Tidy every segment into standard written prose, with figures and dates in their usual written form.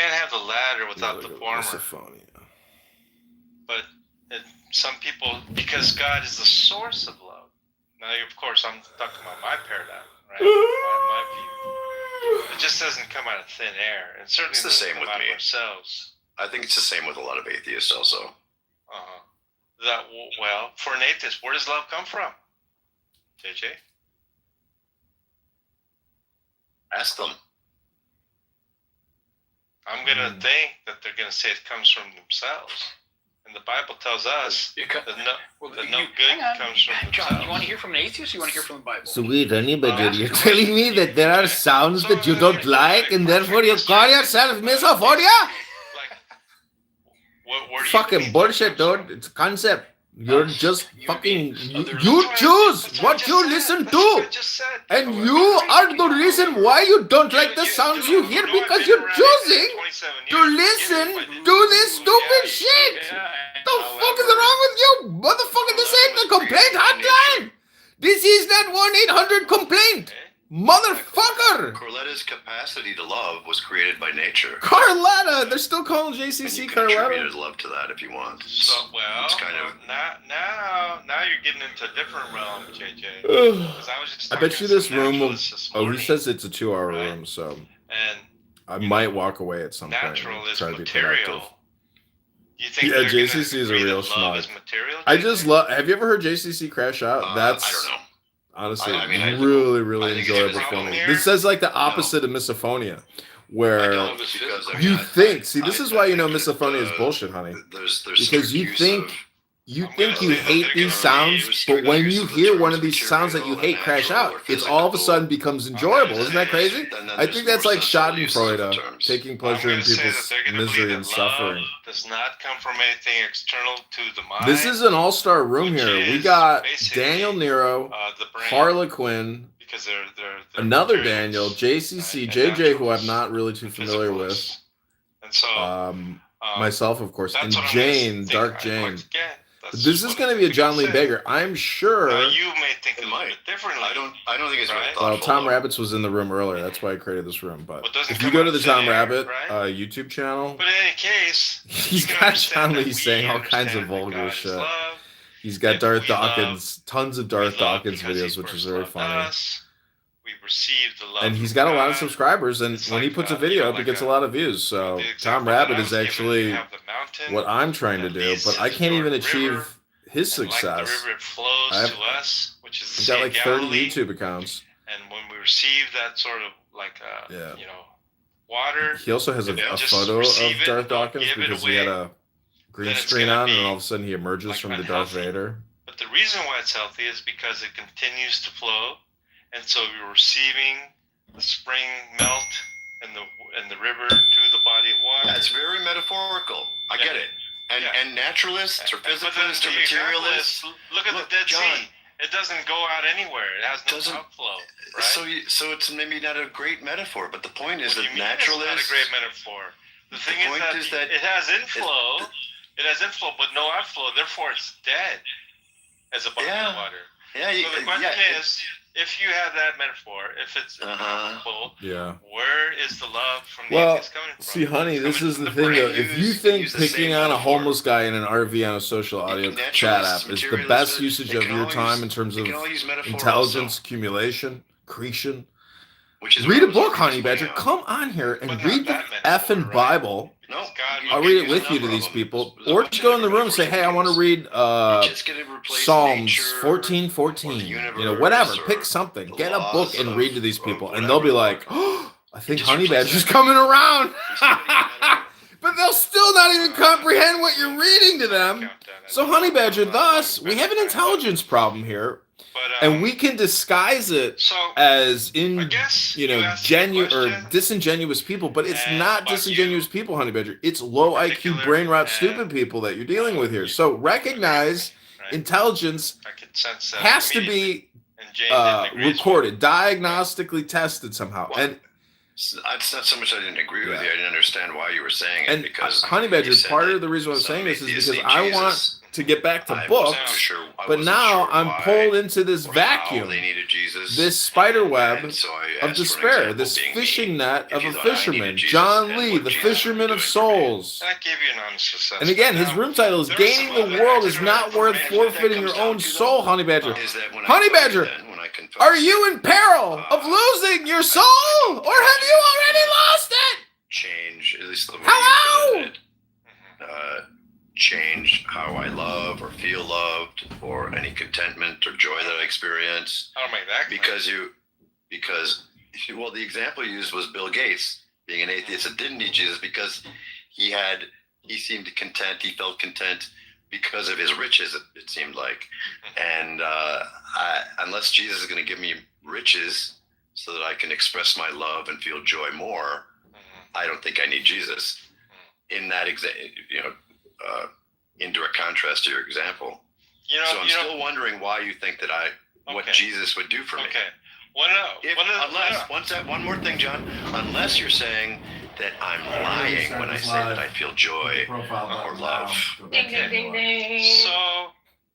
can't have the latter without the former. Misophonia. But some people, because God is the source of love. Now, of course, I'm talking about my paradigm, right? my view. It just doesn't come out of thin air. And certainly it's the same with me. Ourselves. I think it's the same with a lot of atheists also. Well, for an atheist, where does love come from? JJ? Ask them. I'm going to think that they're going to say it comes from themselves. And the Bible tells us that no good comes from themselves. John, you want to hear from an atheist or you want to hear from the Bible? Sweet, anybody. You're telling me that there are sounds that you don't like and therefore you call yourself misophonia? Fucking bullshit, dude. It's a concept. You're just fucking... You choose what you listen to. And you are the reason why you don't like the sounds you hear because you're choosing to listen to this stupid shit. What the fuck is wrong with you? Motherfucker, this ain't the complaint hotline. This is that 1-800-COMPLAINT. Motherfucker! Carletta's capacity to love was created by nature. Carletta! They're still calling JCC Carletta. You can love to that if you want. So, well, it's kind of... now you're getting into a different realm, JJ. I bet you this room will... Oh, he says it's a 2-hour room, so... And I might walk away at some point and try to be productive. Yeah, JCC is a real schmuck. I just love... Have you ever heard JCC crash out? That's... I don't know. Honestly, really enjoyable filming. This says like the opposite of misophonia, where you think. See, this is why you know misophonia is bullshit, honey. Because you think you hate these sounds, but when you hear one of these sounds that you hate crash out, it's all of a sudden becomes enjoyable. Isn't that crazy? I think that's like Schadenfreude, taking pleasure in people's misery and suffering. Does not come from anything external to the mind. This is an all-star room here. We got Daniel Nero, Harlequin, another Daniel, JCC, JJ, who I'm not really too familiar with, and so myself, of course, and Jane, Dark Jane. This is going to be a John Lee Baker. I'm sure. You may think a little bit differently. I don't think it's right. Well, Tom Rabbits was in the room earlier. That's why I created this room. But if you go to the Tom Rabbit YouTube channel, but in any case, he's got John Lee saying all kinds of vulgar shit. He's got Darth Dawkins, tons of Darth Dawkins videos, which is very funny. And he's got a lot of subscribers, and when he puts a video up, he gets a lot of views. So Tom Rabbit is actually what I'm trying to do, but I can't even achieve his success. I've got like 30 YouTube accounts. And when we receive that sort of like water, he also has a photo of Darth Dawkins because he had a green screen on, and all of a sudden he emerges from the Darth Vader. But the reason why it's healthy is because it continues to flow. And so we're receiving the spring melt and the river to the body of water. That's very metaphorical. I get it. And naturalists or physicists or materialists. Look at the Dead Sea. It doesn't go out anywhere. It has no outflow. Right? So it's maybe not a great metaphor, but the point is that naturalists. It's not a great metaphor. The thing is that it has inflow. It has inflow, but no outflow. Therefore, it's dead as a body of water. Yeah. So the question is. If you have that metaphor, if it's full, where is the love from the atheist coming from? See, honey, this is the thing, though. If you think picking on a homeless guy in an RV on a social audio chat app is the best usage of your time in terms of intelligence, accumulation, creation, read a book, honey badger. Come on here and read the effing Bible. I'll read it with you to these people. Or just go in the room and say, hey, I want to read Psalms 14:14. Whatever. Pick something. Get a book and read to these people. And they'll be like, oh, I think Honey Badger's coming around. But they'll still not even comprehend what you're reading to them. So Honey Badger, thus, we have an intelligence problem here. And we can disguise it as genuine or disingenuous people, but it's not disingenuous people, Honey Badger. It's low IQ, brain rot, stupid people that you're dealing with here. So recognize intelligence has to be recorded, diagnostically tested somehow. And it's not so much I didn't agree with you. I didn't understand why you were saying it. And because Honey Badger, part of the reason I'm saying this is because I want to get back to I books. wasn't sure, But now I'm pulled into this vacuum, they needed Jesus, this spider web and so I of asked for an despair, example this being fishing me. net If of you a thought I needed fisherman, Jesus John and Lee, what the Jesus was fisherman of doing for me. souls. And I gave you an honest assessment. And again, his Now, room title is there was Gaining some the other World is extra Not Worth information that Forfeiting comes Your down Own to, Soul, though, Honey Badger. Is that when Honey I told you Badger, then, when I confessed, are you in peril of losing your soul? Or have you already lost it? change, at least the way Hello? you presented it, change how I love or feel loved or any contentment or joy that I experience? I don't make that claim. Because well, the example you used was Bill Gates being an atheist that didn't need Jesus because he seemed content, he felt content because of his riches, it seemed like. And unless Jesus is going to give me riches so that I can express my love and feel joy more, I don't think I need Jesus. In that in direct contrast to your example. So I'm still wondering why you think that what Jesus would do for me. Okay. One more thing, John. Unless you're saying that I'm lying when I say that I feel joy or love. Ding, ding, ding, ding.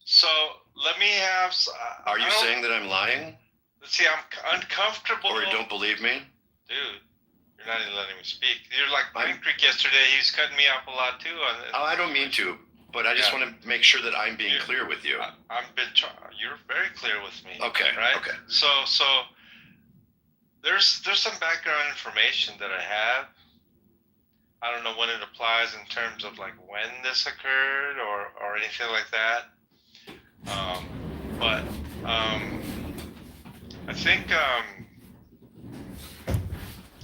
So let me have. Are you saying that I'm lying? See, I'm uncomfortable. Or you don't believe me? Dude, you're not even letting me speak. You're like Pine Creek yesterday. He was cutting me off a lot too. I don't mean to, but I just want to make sure that I'm being clear with you. You're very clear with me. Okay. Right. Okay. So there's some background information that I have. I don't know when it applies in terms of like when this occurred or anything like that. But I think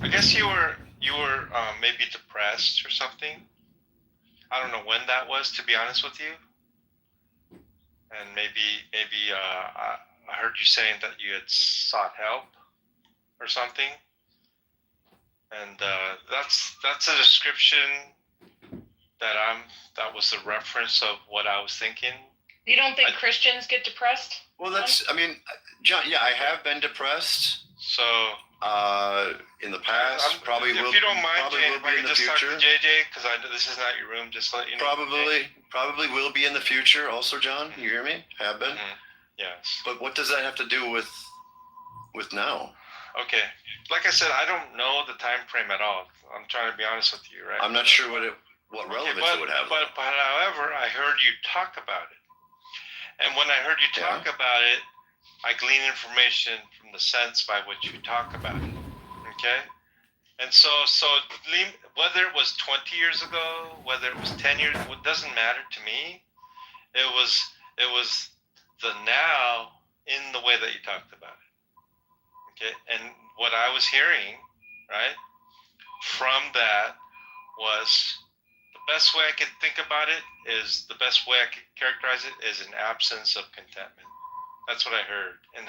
I guess you were maybe depressed or something. I don't know when that was, to be honest with you. And maybe I heard you saying that you had sought help or something. And that's a description that was the reference of what I was thinking. You don't think Christians get depressed? Well, John, yeah, I have been depressed. So in the past, probably will. If you don't mind, probably Jane, will if I be in can the just talk future. to JJ, because I know this is not your room, just to let you know. Probably will be in the future. Also, John, you hear me? Have been. Yes. But what does that have to do with now? Okay. Like I said, I don't know the time frame at all. I'm trying to be honest with you, right? I'm not sure what relevance it would have. But however, I heard you talk about it. And when I heard you talk about it, I glean information from the sense by which you talk about it. Okay? And so whether it was 20 years ago, whether it was 10 years, it doesn't matter to me. It was the now in the way that you talked about it. Okay? And what I was hearing, right, from that was the best way I could think about it is the best way I could characterize it is an absence of contentment. That's what I heard in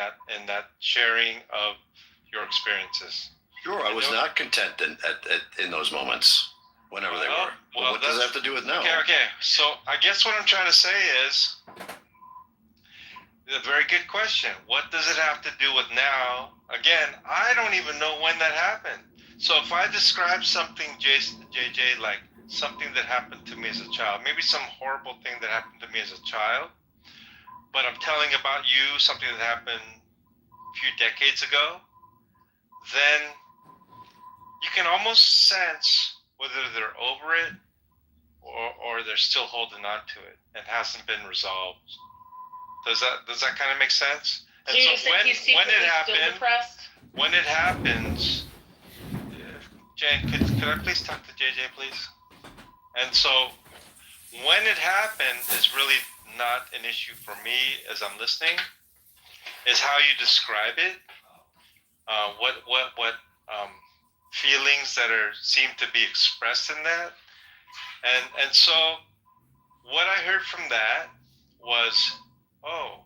that sharing of your experiences. Sure, I was not content in those moments, whenever they were. Well, what does that have to do with now? Okay. So I guess what I'm trying to say is a very good question. What does it have to do with now? Again, I don't even know when that happened. So if I describe something, JJ, like something that happened to me as a child, maybe some horrible thing that happened to me as a child, but I'm telling about you something that happened a few decades ago, then you can almost sense whether they're over it or they're still holding on to it and hasn't been resolved. Does that kind of make sense? And so when it happens, Jane, could I please talk to JJ, please? And so when it happened is really not an issue for me as I'm listening. Is how you describe it. What feelings that seem to be expressed in that, and so what I heard from that was, oh,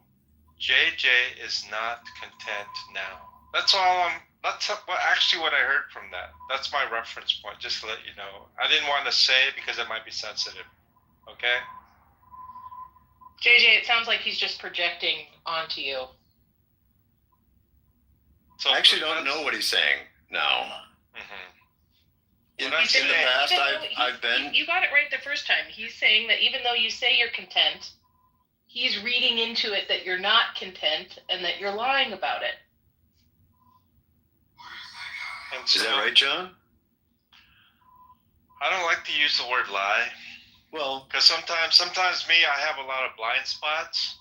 JJ is not content now. That's actually what I heard from that. That's my reference point, just to let you know. I didn't want to say it because it might be sensitive. Okay? JJ, it sounds like he's just projecting onto you. So I actually don't know what he's saying now. Mm-hmm. In the past, I've been... You got it right the first time. He's saying that even though you say you're content, he's reading into it that you're not content and that you're lying about it. And Is that right, John? I don't like to use the word lie. Well, because sometimes me, I have a lot of blind spots,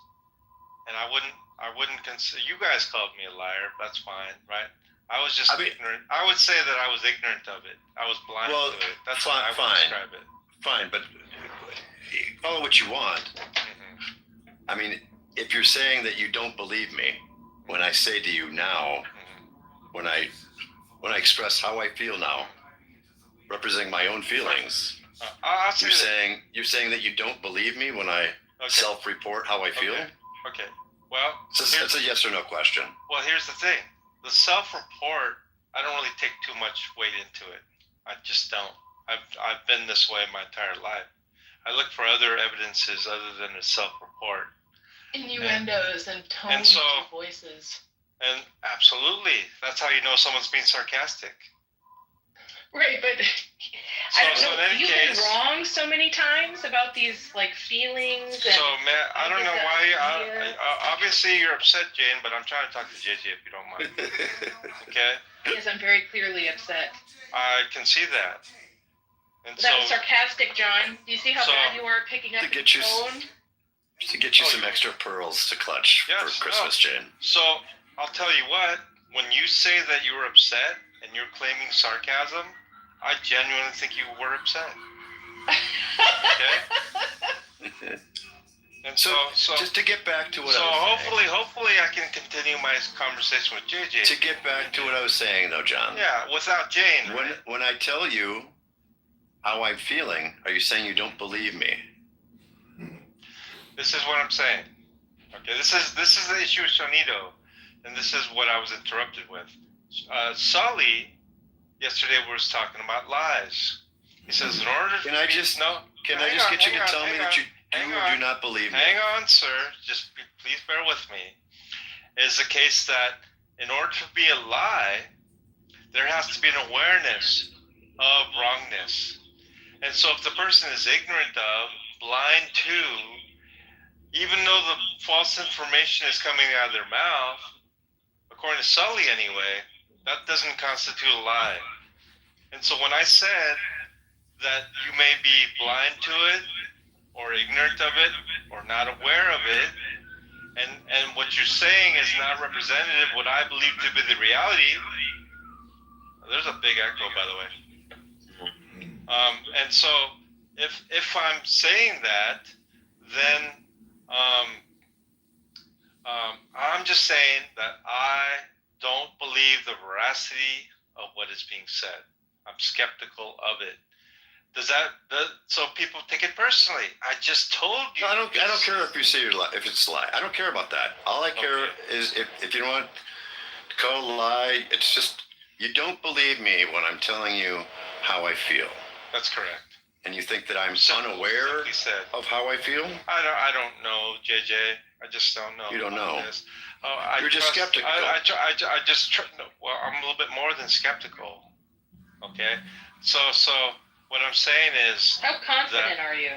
and I wouldn't consider. You guys called me a liar. That's fine, right? I was just ignorant. I would say that I was ignorant of it. I was blind to it. That's how I would describe it. Fine, but call it what you want. Mm-hmm. I mean, if you're saying that you don't believe me when I say to you now, when I express how I feel now, representing my own feelings, you're saying that you don't believe me when I self-report how I feel? Okay. Well, it's a yes or no question. Well, here's the thing. The self-report, I don't really take too much weight into it. I just don't. I've been this way my entire life. I look for other evidences other than a self-report. Innuendos and tones of voices. And absolutely. That's how you know someone's being sarcastic. Right, but I don't know. You've been wrong so many times about these like feelings. And so, man, I don't know why. Obviously, you're upset, Jane, but I'm trying to talk to JJ if you don't mind. Okay? Yes, I'm very clearly upset. I can see that. And that was sarcastic, John. Do you see how bad you are at picking up the phone? To get you some extra pearls to clutch for Christmas, Jane. So, I'll tell you what. When you say that you were upset and you're claiming sarcasm, I genuinely think you were upset. Okay? And so just to get back to what I was saying. hopefully I can continue my conversation with JJ. To get back to what I was saying, though, John. Yeah, without Jane. When I tell you how I'm feeling, are you saying you don't believe me? This is what I'm saying. Okay, this is the issue with Sonido, and this is what I was interrupted with. Sully yesterday was talking about lies. He says, in order to Can I just get you to tell me that you do or do not believe me? Hang on, sir. Just please bear with me. It is the case that in order to be a lie, there has to be an awareness of wrongness. And so if the person is ignorant of, blind to, even though the false information is coming out of their mouth, according to Sully anyway, that doesn't constitute a lie. And so when I said that you may be blind to it, or ignorant of it, or not aware of it, and what you're saying is not representative of what I believe to be the reality. There's a big echo, by the way. And so if I'm saying that, then I'm just saying that I don't believe the veracity of what is being said. I'm skeptical of it. So people take it personally. I just told you. No, I don't care if you say if it's a lie. I don't care about that. All I care is if you don't want to call it a lie, it's just you don't believe me when I'm telling you how I feel. That's correct. And you think that I'm unaware of how I feel? I don't know, JJ. I just don't know. You don't know. You're just skeptical. I just well, I'm a little bit more than skeptical. Okay, so what I'm saying is, how confident are you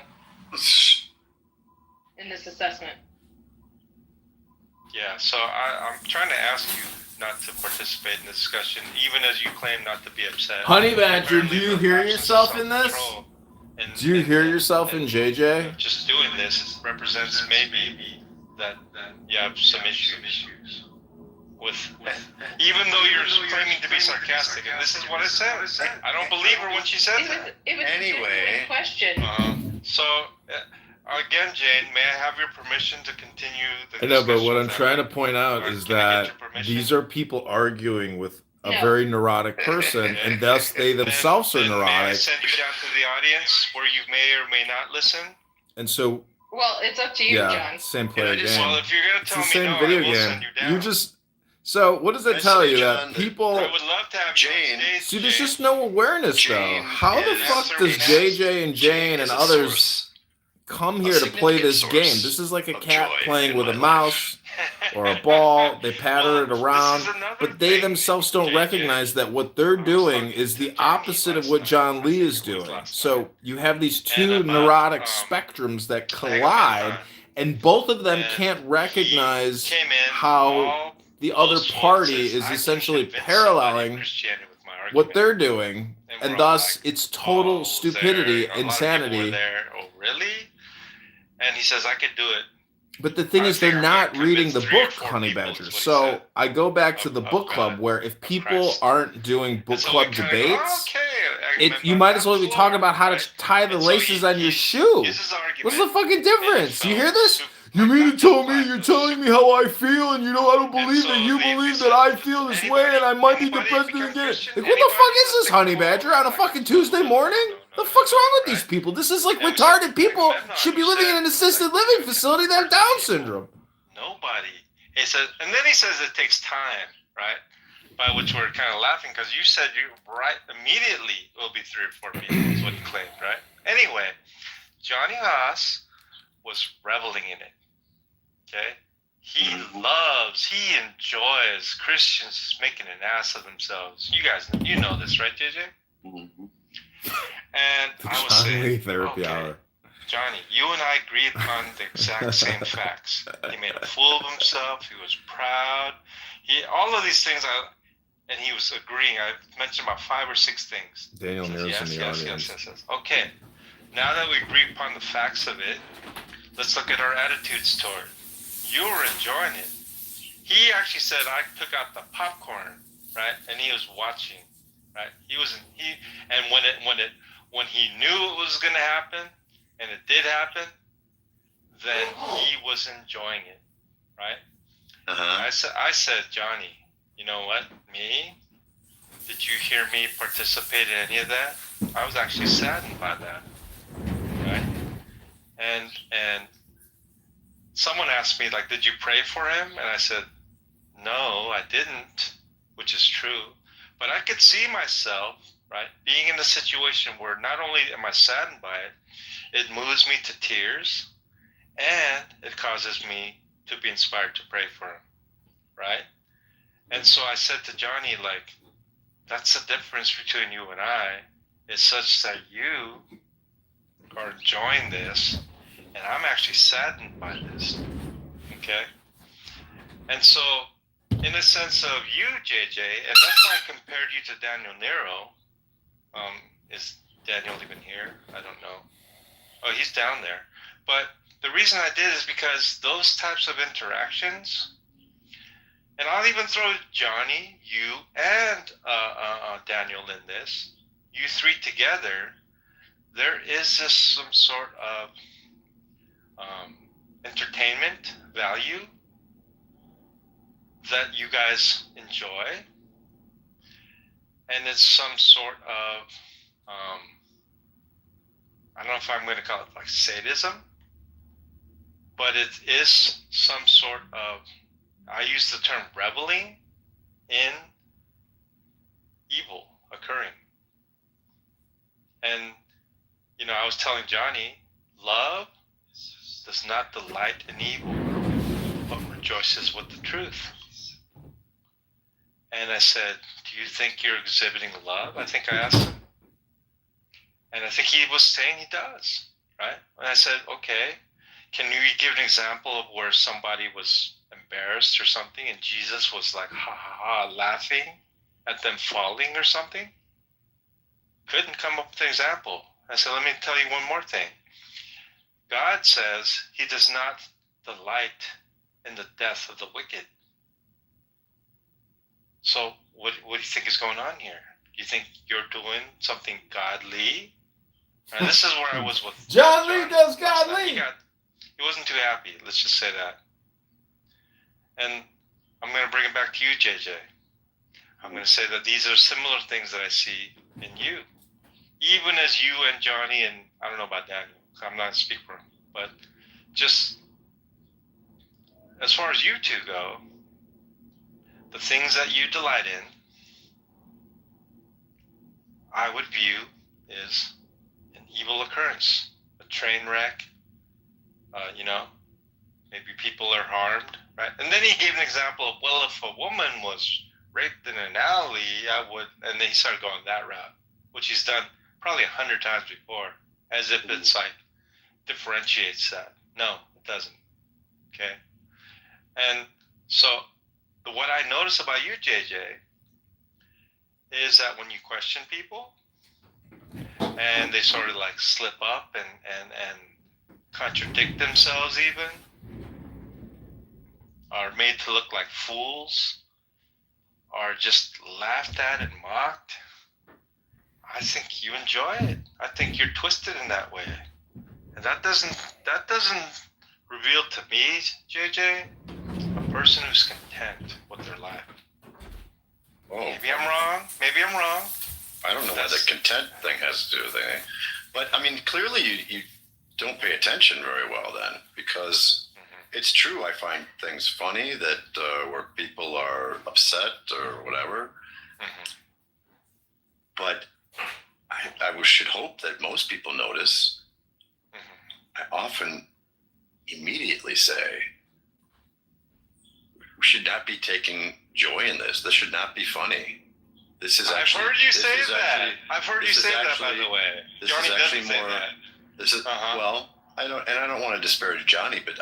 in this assessment? Yeah, so I'm trying to ask you not to participate in the discussion, even as you claim not to be upset. Honey Badger, do you hear yourself in this? Do you hear yourself in JJ? Just doing this represents maybe that you have some issues with even though you're claiming to be sarcastic, and this is what I said. I don't believe her when she said that. It was anyway, a question. So again, Jane, may I have your permission to continue the I know, but what I'm trying to point out is that these are people arguing with a very neurotic person, and thus they themselves are neurotic. May I send you down to the audience where you may or may not listen? And so, well, it's up to you, John. Same player game. Well, if you're gonna tell it's the me same no, video I will game. send you down. You just what does that tell you? John, that people. I would love to have Jane. See, there's just no awareness though. How the fuck does JJ and Jane and others come here to play this game? This is like a cat playing with a mouse or a ball. They patter it around, but they themselves don't recognize that what they're doing is the opposite of what John Lee is doing. So you have these two neurotic spectrums that collide, And both of them And can't recognize came in how the other boastful and party says, is "I can essentially convince paralleling somebody of Christianity with my argument." what they're doing, And and we're all thus like, it's total "Oh, stupidity, there, a lot of people were insanity. there. Oh, really?" And he says, "I could do it." But the thing I is, they're think I'm not gonna reading the convince 3 or book, 4 Honey people, Badger. is what he So said, I go back to the of book club, God, where if of people Christ. aren't doing book And so club we kinda go, debates, "Okay, I you I'm might as well be floored," talking about how right? to tie the And so laces on your he shoe. gives his argument, What's the fucking and it difference? You fell hear this? super, You like, mean back to to tell me black. you're It was telling me super. how I feel, and I don't And believe so that you the believe said, that I feel this way, and I might be anybody depressed become and get it. Christian? Like, what the fuck Anybody? is this, Let's take Honey a poll. Badger, on a Like, fucking Tuesday morning? The fuck's wrong with these right? people? This is like And we retarded said, people Agamemnon, should be you living in said, an assisted like, living to facility that have convert Down people. syndrome. Nobody. He says, and then he says it takes time, right? By which we're kind of laughing because you said you right immediately will be 3 or 4 people is what he claimed, right? Anyway, Johnny Haas was reveling in it. Okay, he enjoys Christians making an ass of themselves. You guys, you know this, right, JJ? Mm-hmm. And The I was John Lee saying, Therapy okay, Hour. Johnny, you and I agree upon the exact same facts. He made a fool of himself. He was proud. All of these things, and he was agreeing. I mentioned about 5 or 6 things. Daniel Says, Nero's in the audience. Yes. Okay, now that we agree upon the facts of it, let's look at our attitudes toward. You were enjoying it. He actually said, I took out the popcorn, right, and he was watching, right. And when he knew it was going to happen, and it did happen, then he was enjoying it, right. I said, Johnny, you know what, me? Did you hear me participate in any of that? I was actually saddened by that, right? And someone asked me, like, did you pray for him? And I said, no, I didn't, which is true. But I could see myself, right, being in a situation where not only am I saddened by it, it moves me to tears, and it causes me to be inspired to pray for him, right? And so I said to Johnny, like, that's the difference between you and I, is such that you are enjoying this, and I'm actually saddened by this, okay? And so, in a sense of you, JJ, and that's why I compared you to Daniel Nero. Is Daniel even here? I don't know. Oh, he's down there. But the reason I did is because those types of interactions, and I'll even throw Johnny, you, and Daniel in this, you 3 together, there is this some sort of entertainment value that you guys enjoy, and it's some sort of I don't know if I'm going to call it like sadism, but it is some sort of, I use the term reveling in evil occurring. And you know, I was telling Johnny, love does not delight in evil, but rejoices with the truth. And I said, do you think you're exhibiting love? I think I asked him. And I think he was saying he does, right? And I said, okay, can you give an example of where somebody was embarrassed or something and Jesus was like, ha ha ha, laughing at them falling or something? Couldn't come up with an example. I said, let me tell you one more thing. God says he does not delight in the death of the wicked. So what do you think is going on here? Do you think you're doing something godly? And this is where I was with John Lee does godly. He wasn't too happy. Let's just say that. And I'm going to bring it back to you, JJ. I'm going to say that these are similar things that I see in you. Even as you and Johnny, and I don't know about Daniel, I'm not a speaker for him, but just as far as you 2 go, the things that you delight in, I would view is an evil occurrence, a train wreck, you know, maybe people are harmed, right? And then he gave an example of, well, if a woman was raped in an alley, I would, and then he started going that route, which he's done probably 100 times before, as if it's like differentiates that. No, it doesn't. Okay. And so what I notice about you, JJ, is that when you question people and they sort of like slip up and contradict themselves even, are made to look like fools, are just laughed at and mocked, I think you enjoy it. I think you're twisted in that way. And that doesn't reveal to me, JJ, a person who's content with their life. Oh, Maybe I'm wrong. I don't know what the content thing has to do with anything. But, I mean, clearly you don't pay attention very well then, because it's true. I find things funny that where people are upset or whatever. But I should hope that most people notice. I often immediately say, we should not be taking joy in this. This should not be funny. This is actually. I've heard you say that. I've heard you say that, by the way. Johnny doesn't say that. This is well. I don't want to disparage Johnny, but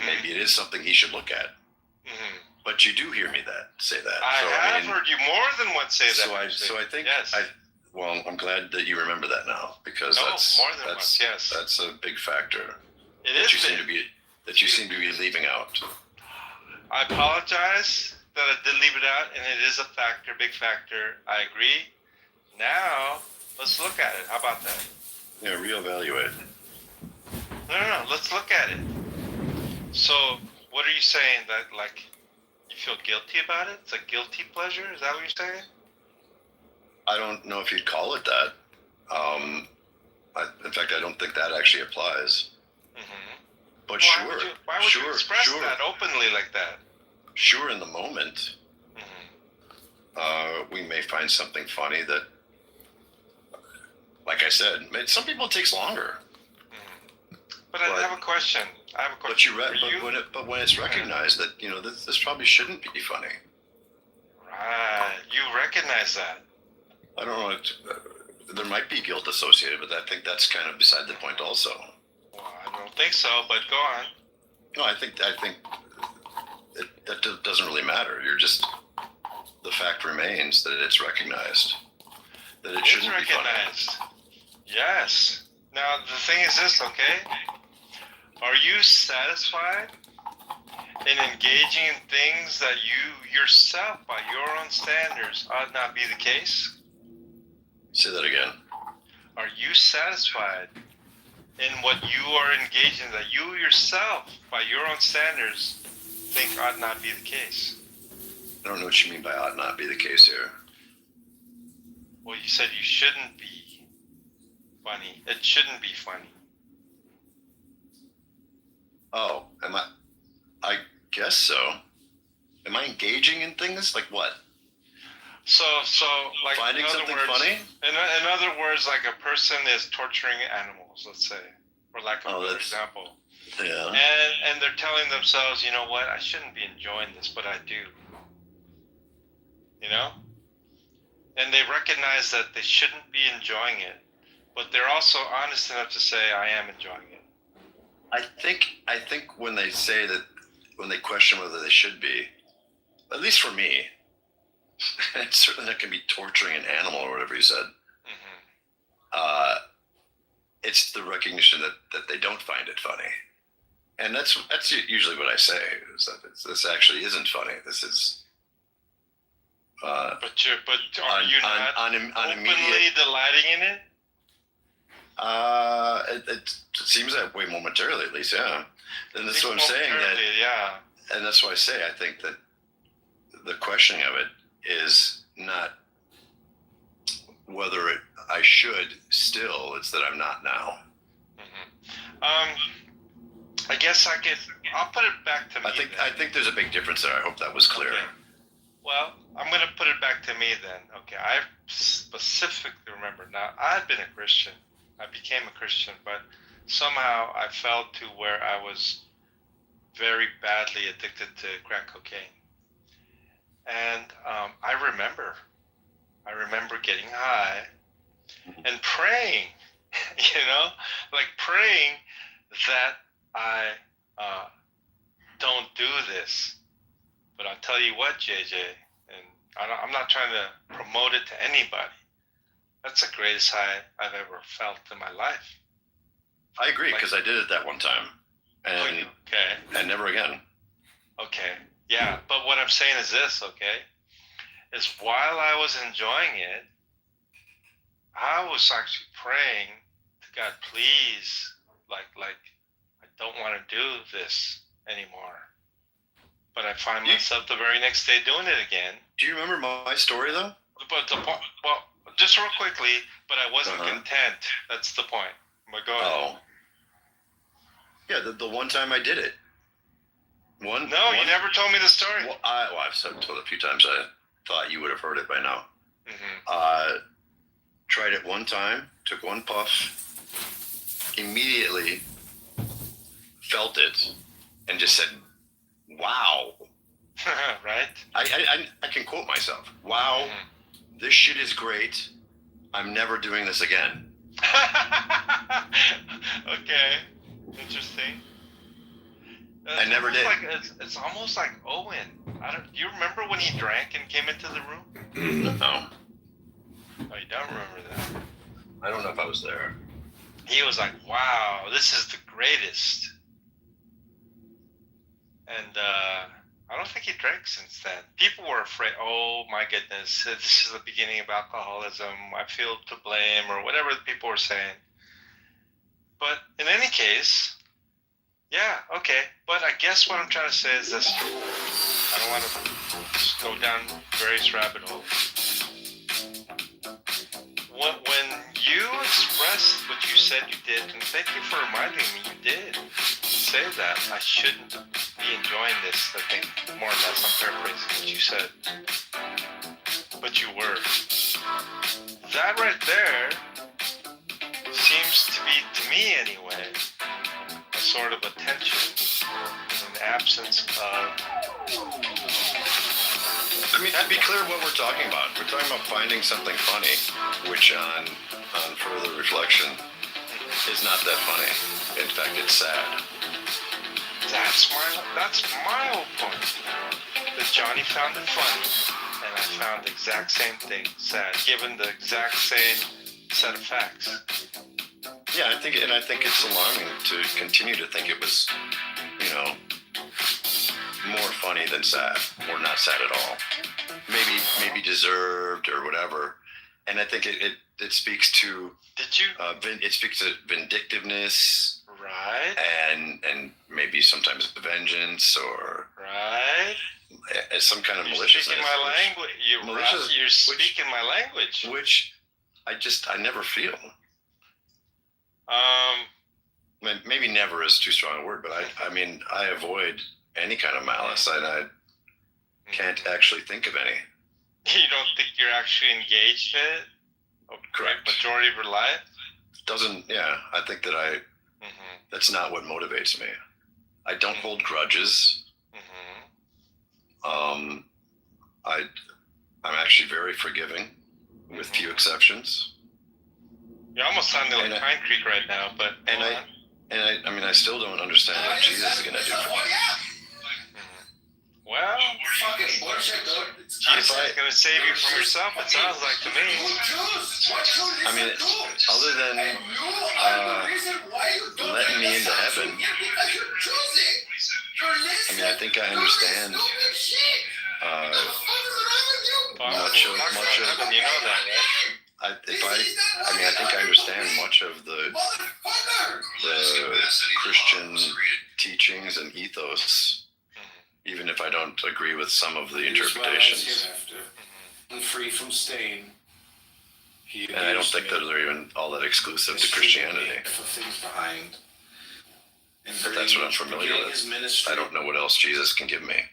maybe it is something he should look at. But you do hear me say that. I have heard you more than once say that. So I think yes. Well, I'm glad that you remember that now, because that's more than once. Yes, that's a big factor. It that is you seem to be leaving out. I apologize that I did leave it out, and it is a factor, big factor. I agree. Now let's look at it. How about that? Yeah, reevaluate. No. Let's look at it. So, what are you saying? That like you feel guilty about it? It's a guilty pleasure? Is that what you're saying? I don't know if you'd call it that. In fact, I don't think that actually applies. But why would you express that openly like that? Sure, in the moment, we may find something funny that, like I said, some people it takes longer. But I have a question. But when it's recognized that this probably shouldn't be funny. Right, you recognize that. I don't know. There might be guilt associated, but I think that's kind of beside the point also. Well, I don't think so, but go on. No, I think that doesn't really matter. The fact remains that it's recognized. That it shouldn't be recognized. Yes. Now, the thing is this, okay? Are you satisfied in engaging in things that you yourself, by your own standards, ought not be the case? Say that again. Are you satisfied in what you are engaged in that you yourself, by your own standards, think ought not be the case? I don't know what you mean by ought not be the case here. Well, you said you shouldn't be funny. It shouldn't be funny. Oh, I guess so. Am I engaging in things like what? So like finding something funny? In other words, like a person is torturing animals, let's say, for lack of a better example. Yeah. And they're telling themselves, you know what, I shouldn't be enjoying this, but I do. And they recognize that they shouldn't be enjoying it, but they're also honest enough to say, I am enjoying it. I think when they say that, when they question whether they should be, at least for me, it's certainly not going to be torturing an animal or whatever you said. It's the recognition that they don't find it funny, and that's usually what I say, is that this actually isn't funny. This is. But are you not openly delighting in it? It seems that way momentarily, at least, yeah. And that's what I'm saying. And that's why I say I think that the questioning of it is not whether I should still, it's that I'm not now. I guess I'll put it back to me. I think there's a big difference there. I hope that was clear. Okay. Well, I'm going to put it back to me then. Okay, I specifically remember. Now, I've been a Christian. I became a Christian, but somehow I fell to where I was very badly addicted to crack cocaine. And I remember getting high and praying, like praying that I don't do this. But I'll tell you what, JJ, and I'm not trying to promote it to anybody. That's the greatest high I've ever felt in my life. I agree, because I did it that one time. And, and never again. Okay. Yeah, but what I'm saying is this, okay? Is while I was enjoying it, I was actually praying to God, please, like I don't want to do this anymore. But I find myself the very next day doing it again. Do you remember my story, though? But well, just real quickly, but I wasn't content. That's the point. But go ahead. Oh. Yeah, the one time I did it. You never told me the story. Well, I've told it a few times. I thought you would have heard it by now. Tried it one time, took one puff, immediately felt it, and just said, wow. Right? I can quote myself. Wow, this shit is great. I'm never doing this again. Okay. Interesting. I never did. It's almost like Owen. Do you remember when he drank and came into the room? No. Oh, you don't remember that? I don't know if I was there. He was like, wow, this is the greatest. And I don't think he drank since then. People were afraid, oh my goodness, this is the beginning of alcoholism. I feel to blame, or whatever the people were saying. But in any case, yeah, okay. But I guess what I'm trying to say is this. I don't want to just go down various rabbit holes. When you expressed what you said you did, and thank you for reminding me you did say that, I shouldn't be enjoying this, I think, more or less, I'm paraphrasing what you said. But you were. That right there seems to be, to me anyway, a sort of a tension in an absence of... I mean, to be clear what we're talking about. We're talking about finding something funny, which on further reflection is not that funny. In fact, it's sad. That's my whole point. That Johnny found it funny, and I found the exact same thing sad, given the exact same set of facts. Yeah, I think it's alarming to continue to think it was, more funny than sad, or not sad at all. Maybe deserved or whatever. And I think it speaks to. Did you? It speaks to vindictiveness. Right. And maybe sometimes vengeance or. Right. Some kind of maliciousness. Speaking my language. You're speaking my language. Which I never feel. Maybe never is too strong a word, but I avoid any kind of malice, and I can't actually think of any. You don't think you're actually engaged in it? Correct. Majority of your life? I think that that's not what motivates me. I don't hold grudges. I'm actually very forgiving, with few exceptions. You're almost sounding like Pine Creek right now, but I still don't understand what Jesus is going to do for me. Well, Jesus is going to save you from yourself, it sounds like to me. Other than letting me into heaven, I think I understand much of you know that, right? I think I understand much of the Christian teachings and ethos, even if I don't agree with some of the interpretations. And free from stain. And I don't think that they're even all that exclusive to Christianity. But that's what I'm familiar with. I don't know what else Jesus can give me.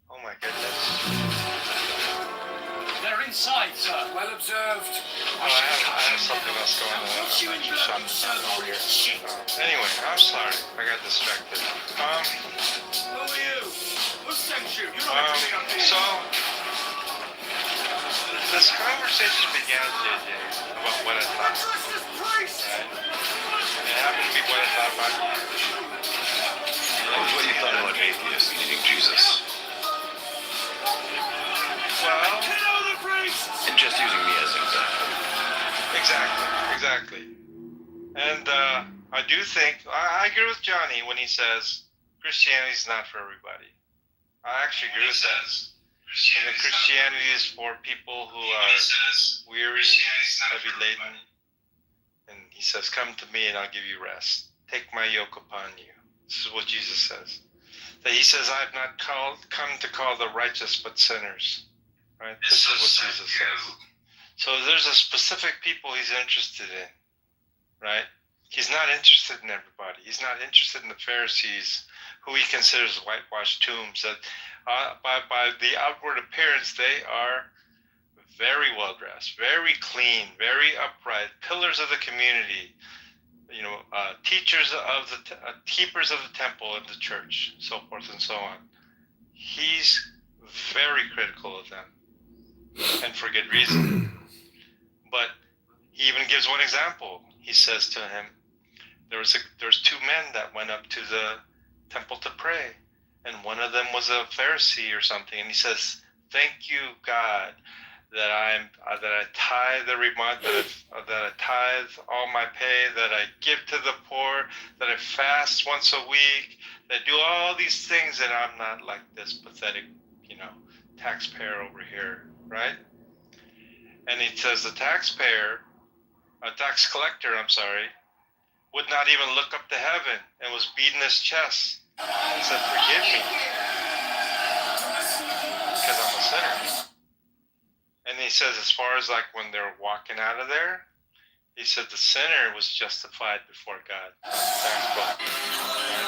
Oh my goodness. They're inside, sir. Well observed. I have something else going on. I'm actually shot over here. Anyway, I'm sorry. I got distracted. Who are you? Who sent you? You don't have to be on so, this conversation began, JJ, about what I thought. Right? And it happened to be what I thought about you. That was what you thought about atheists needing Jesus. Well, and just using me as an example. Exactly. And I do think, I agree with Johnny when he says Christianity is not for everybody. I actually agree with that. And the Christianity is for people who are weary, heavy laden. And he says, come to me and I'll give you rest. Take my yoke upon you. This is what Jesus says. That he says, I have not come to call the righteous but sinners. Right? This is what Jesus says. So there's a specific people he's interested in. Right? He's not interested in everybody. He's not interested in the Pharisees, who he considers whitewashed tombs. That by the outward appearance, they are very well dressed, very clean, very upright, pillars of the community. Teachers of the keepers of the temple and the church, so forth and so on. He's very critical of them, and for good reason. But he even gives one example. He says to him, there was two men that went up to the temple to pray, and one of them was a Pharisee or something, and he says, "Thank you, God, that I tithe that I tithe all my pay, that I give to the poor, that I fast once a week, that I do all these things, and I'm not like this pathetic, taxpayer over here, right?" And he says a tax collector, would not even look up to heaven and was beating his chest and said, "Forgive me, because I'm a sinner." And he says, as far as like when they're walking out of there, he said the sinner was justified before God. Tax collector, right?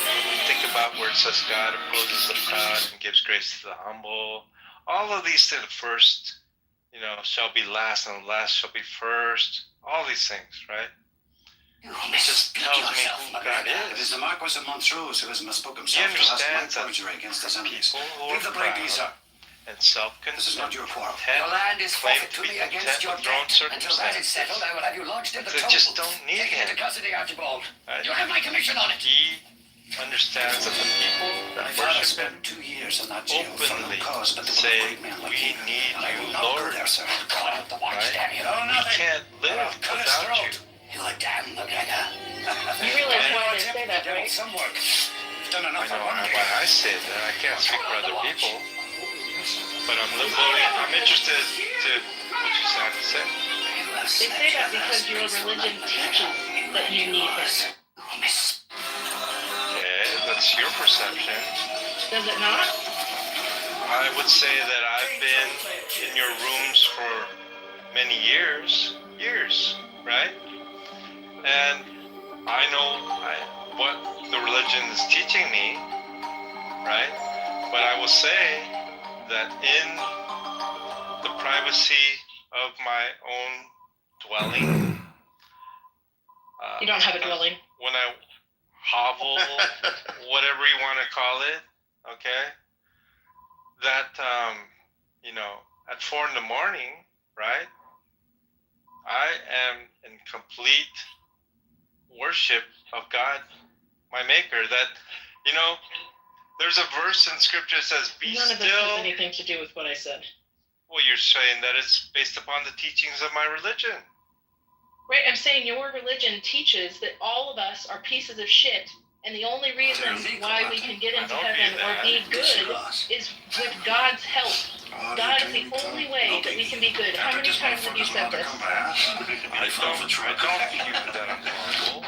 And when you think about where it says God opposes the proud and gives grace to the humble, all of these things, the first, shall be last, and the last shall be first. All these things, right? It just tells me who God is. It is the Marquis of Montrose who has mispoke himself. He understands that against his enemies. people who are Leave the bribe, proud sir. and self-content, This is not your quarrel. Your land is claim forfeit to to be me content against your with their own debt. Until that is circumstances. settled, I will have you lodged in the They toll just booth. don't need Take it him. into custody, Archibald. Right? You have my commission on it. He understands that the people My that father worship him spent 2 years in that jail for no openly cause but to say, great men like "We you. need And I will you, not go Lord." there, sir. Call out the watch, Right? damn you. Oh, We nothing. can't live I'll cut his without throat. you. You a damn McGregor. You realize why they say that, right? Some work. You've done I enough for know one day. why I say that. I can't speak for other people, but I'm interested to what you have to say. They say that because your religion teaches that you need him. Okay, that's your perception. Does it not? I would say that I've been in your rooms for many years, right? And I know what the religion is teaching me, right? But I will say that in the privacy of my own dwelling, You don't have a dwelling. when I hovel, whatever you want to call it, okay? That, at 4 in the morning, right? I am in complete worship of God, my maker. That, there's a verse in scripture that says, "Be None of this still." has anything to do with what I said. Well, you're saying that it's based upon the teachings of my religion. Right, I'm saying your religion teaches that all of us are pieces of shit, and the only reason why we can get into heaven or be good is with God's help. God is the only way that we can be good. How many times have you said this? I don't view that I'm horrible.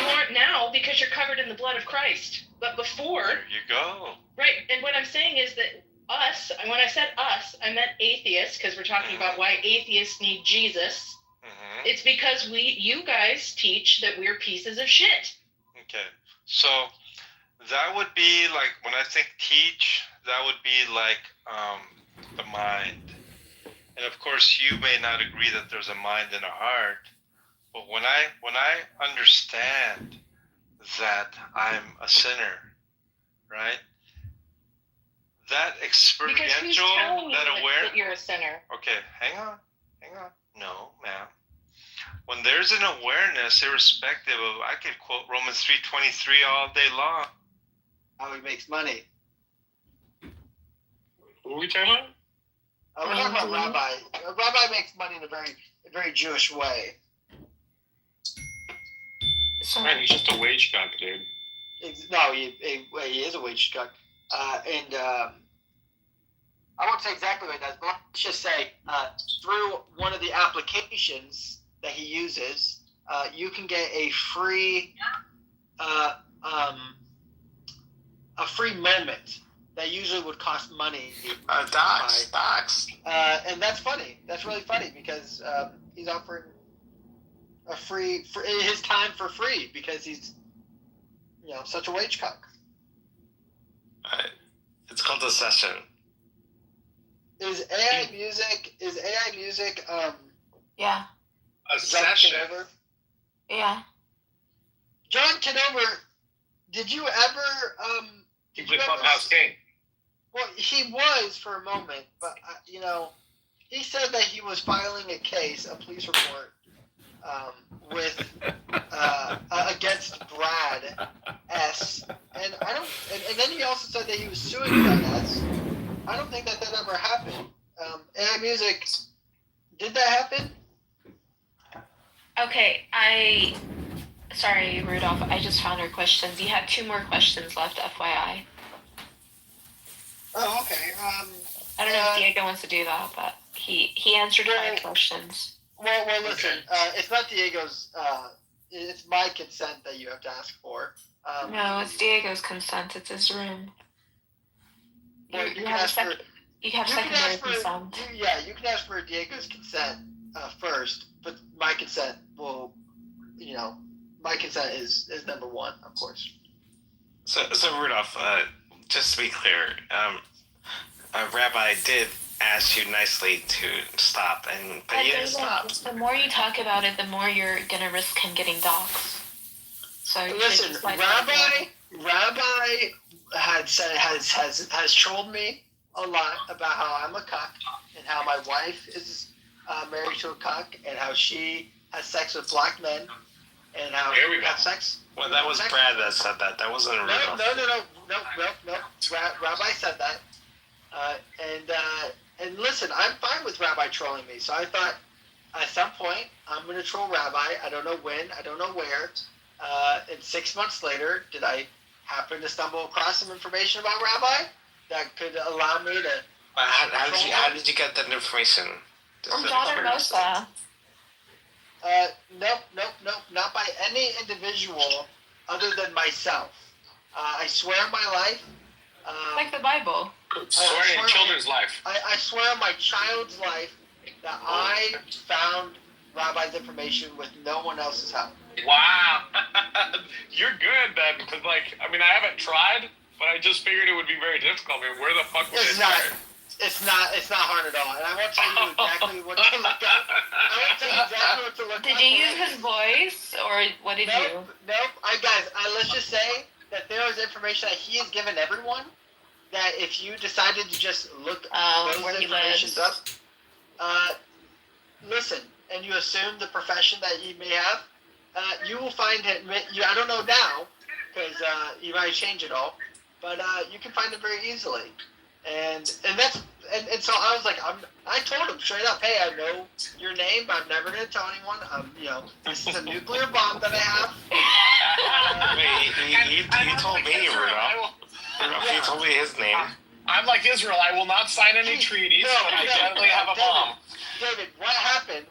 You aren't now because you're covered in the blood of Christ. But before, There you go. right, and what I'm saying is that us, and when I said us, I meant atheists, because we're talking about why atheists need Jesus. Mm-hmm. It's because you guys teach that we're pieces of shit. Okay. So that would be like, when I think teach, that would be like the mind. And of course, you may not agree that there's a mind and a heart. But when I understand that I'm a sinner, right? that Because who's experiential, telling you that aware. that you're a sinner? Okay, hang on. No, ma'am. When there's an awareness, irrespective of, I could quote Romans 3:23 all day long. How he makes money. Who are we talking about? We're talking about Rabbi. Rabbi makes money in a very Jewish way. Man, he's just a wage cuck, dude. No, he is a wage cuck. And I won't say exactly what he does, but let's just say through one of the applications that he uses, you can get a free moment that usually would cost money. Docs. And that's funny. That's really funny because he's offering a free his time for free because he's such a wage cuck. It's called a session. Is AI music? Yeah. A session. Kitover? Yeah. John Kitover, did you ever He's the clubhouse king. Well, he was for a moment, but he said that he was filing a police report, with against Brad S. And I don't. And then he also said that he was suing Brad S. I don't think that ever happened. AI music, did that happen? Okay, sorry, Rudolph, I just found our questions. You had 2 more questions left, FYI. Oh, okay. I don't know if Diego wants to do that, but he answered 5 questions. Well, listen. It's not Diego's. It's my consent that you have to ask for. No, it's Diego's consent. It's his room. You have secondary consent. You can ask for Diego's consent first, but my consent will, my consent is number 1, of course. So Rudolph, just to be clear, Rabbi did ask you nicely to stop, but you didn't stop. The more you talk about it, the more you're gonna risk him getting doxxed. So listen, Rabbi has trolled me a lot about how I'm a cuck and how my wife is married to a cuck and how she has sex with black men and how Here we go. have sex. Well, that was Brad that said that. That wasn't Rudolph. No. Rabbi said that. And listen, I'm fine with Rabbi trolling me. So I thought at some point I'm going to troll Rabbi. I don't know when. I don't know where. And 6 months later, did I happen to stumble across some information about Rabbi that could allow me to? How did you get that information? From John and Mosa. Nope, not by any individual other than myself. I swear on my life. Like the Bible. Swearing on children's life. I swear on my child's life that I found Rabbi's information with no one else's help. Wow. You're good then, because I haven't tried, but I just figured it would be very difficult. I mean, where the fuck would it start? It's not hard at all, and I won't tell you exactly what to look up. Did you use his voice, or what did you? Nope. Let's just say that there is information that he has given everyone. That if you decided to just look those informations up, listen, and you assume the profession that he may have, you will find it. I don't know now because you might change it all, but you can find it very easily. And so I was like, I told him straight up, hey, I know your name. I'm never gonna tell anyone. This is a nuclear bomb that I have. He told me, Rudolph. He told me his name. I'm like Israel. I will not sign any treaties, but I definitely have a bomb. David, what happened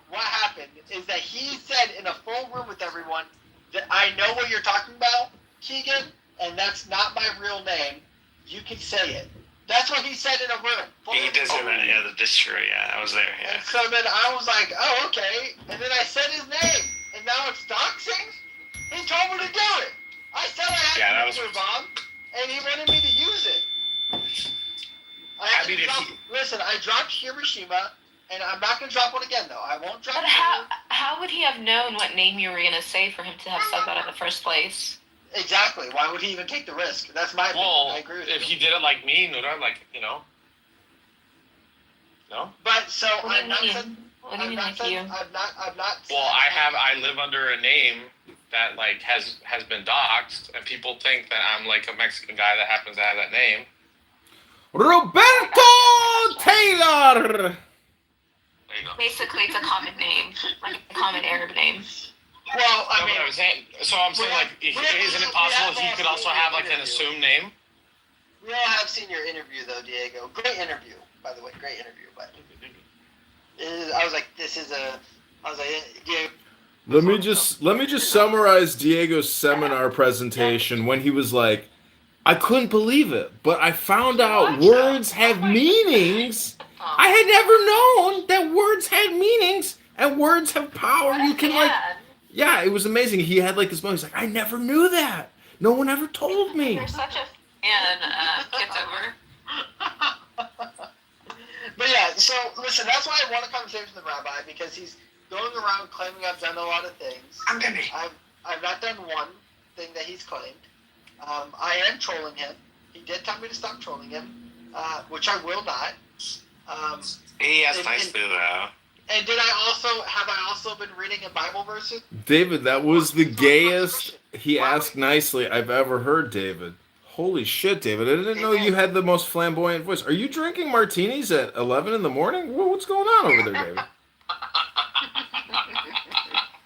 is that he said in a full room with everyone that I know what you're talking about, Keegan, and that's not my real name. You can say it. That's what he said in a room. He did say that, yeah, that's true, yeah, I was there, yeah. And so then I was like, oh, okay, and then I said his name, and now it's doxing? He told me to do it. I said I had a nuclear bomb, and he wanted me to use it. Listen, I dropped Hiroshima, and I'm not going to drop one again, though. I won't drop But how would he have known what name you were going to say for him to have said that in the first place? Exactly. Why would he even take the risk? That's my opinion. Well, I agree with if you. he did it like me, Nura, like, no? But so What do you I'm not mean? saying. What do you mean like you? I'm not. Well, I live under a name that like has been doxxed, and people think that I'm like a Mexican guy that happens to have that name. Roberto Taylor. There you go. Basically, it's a common name, like a common Arab name. Well, I No, mean, but I'm saying like, isn't it possible he could also have like an assumed name? we all have seen your interview though, Diego. Great interview, by the way. Great interview. But I was like, Diego. Let me just summarize Diego's seminar presentation when he was like, I couldn't believe it, but I found out words have meanings. I had never known that words had meanings and words have power. You can like, yeah, it was amazing. He had like this moment. He's like, I never knew that. No one ever told me. You're such a fan, Kitover. But yeah, so listen, that's why I want a conversation with the rabbi, because he's going around claiming I've done a lot of things. I've not done one thing that he's claimed. I am trolling him. He did tell me to stop trolling him, which I will not. He has nice food, though. And have I also been reading a Bible verses? David, that was the gayest he asked nicely I've ever heard, David. Holy shit, David. I didn't know you had the most flamboyant voice. Are you drinking martinis at 11 in the morning? What's going on over there, David?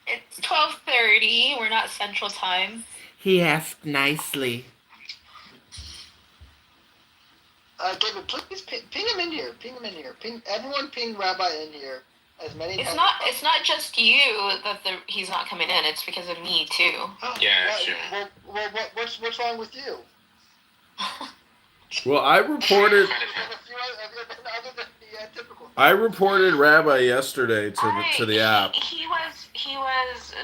It's 12:30. We're not Central Time. He asked nicely. David, please ping him in here. Everyone ping Rabbi in here. As many. It's not just you that he's not coming in. It's because of me too. Oh, Yeah, sure. Well, what's wrong with you? Well, I reported Rabbi yesterday to the app. He was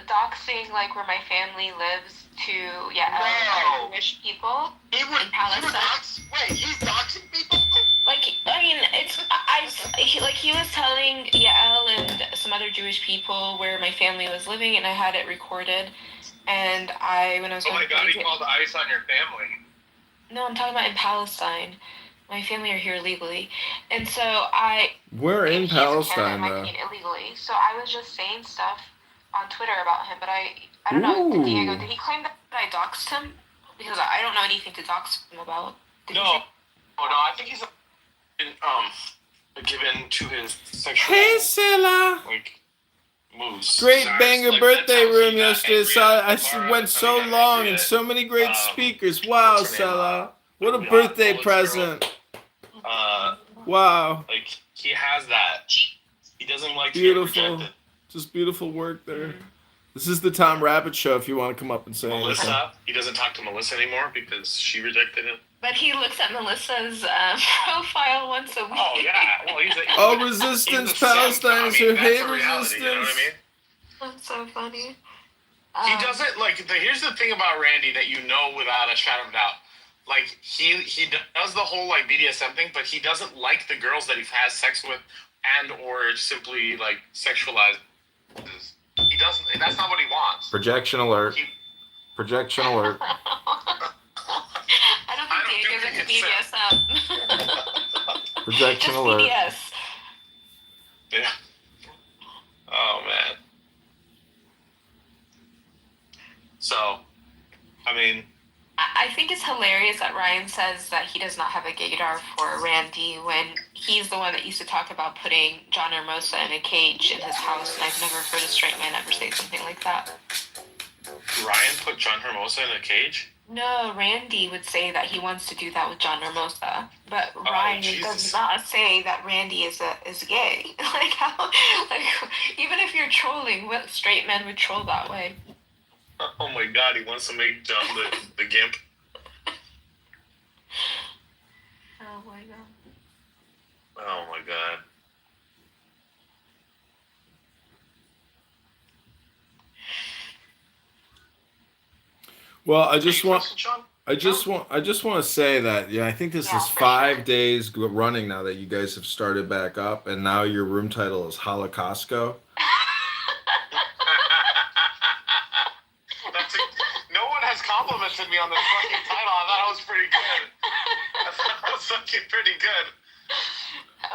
doxing like where my family lives to Jewish people in Palestine. He's doxing people? Like, I mean, he was telling Yael and some other Jewish people where my family was living, and I had it recorded. And when I was Oh my God, he called ice on your family. No, I'm talking about in Palestine. My family are here legally, and so We're in Palestine, though. Illegally, so I was just saying stuff on Twitter about him, but I don't know. Diego, did he claim that I doxed him? Because I don't know anything to dox him about. I think he's given to his sexual. Hey, Sela. Moves. Great Sorry, banger birthday room yesterday. I went so long and so many great speakers. Wow, Sela. What a birthday present. Wow. Like, he has that. He doesn't like to Beautiful. get rejected. Just beautiful work there. This is the Tom Rabbit Show if you want to come up and say Melissa, anything. he doesn't talk to Melissa anymore because she rejected him. But he looks at Melissa's profile once a week. Oh, yeah. Well, Oh, resistance, Palestine is your hate resistance. You know what I mean? That's so funny. He doesn't, here's the thing about Randy that you know without a shadow of a doubt. Like, he does the whole, BDSM thing, but he doesn't like the girls that he has sex with and or simply, sexualizes. He doesn't, that's not what he wants. Projection alert. Projection alert. I don't think Diego's into BDSM. Projection Just alert. BDS. Yeah. Oh, man. So, I mean... I think it's hilarious that Ryan says that he does not have a gaydar for Randy when he's the one that used to talk about putting John Hermosa in a cage in his house, and I've never heard a straight man ever say something like that. Ryan put John Hermosa in a cage? No, Randy would say that he wants to do that with John Hermosa, but Ryan does not say that Randy is gay. Even if you're trolling, what straight men would troll that way? Oh my God, he wants to make John the gimp. Oh my God. Oh my God. Well, I just want to say that I think this is 5 days running now that you guys have started back up, and now your room title is Holocaustco. No one has complimented pretty good. That was fucking pretty good.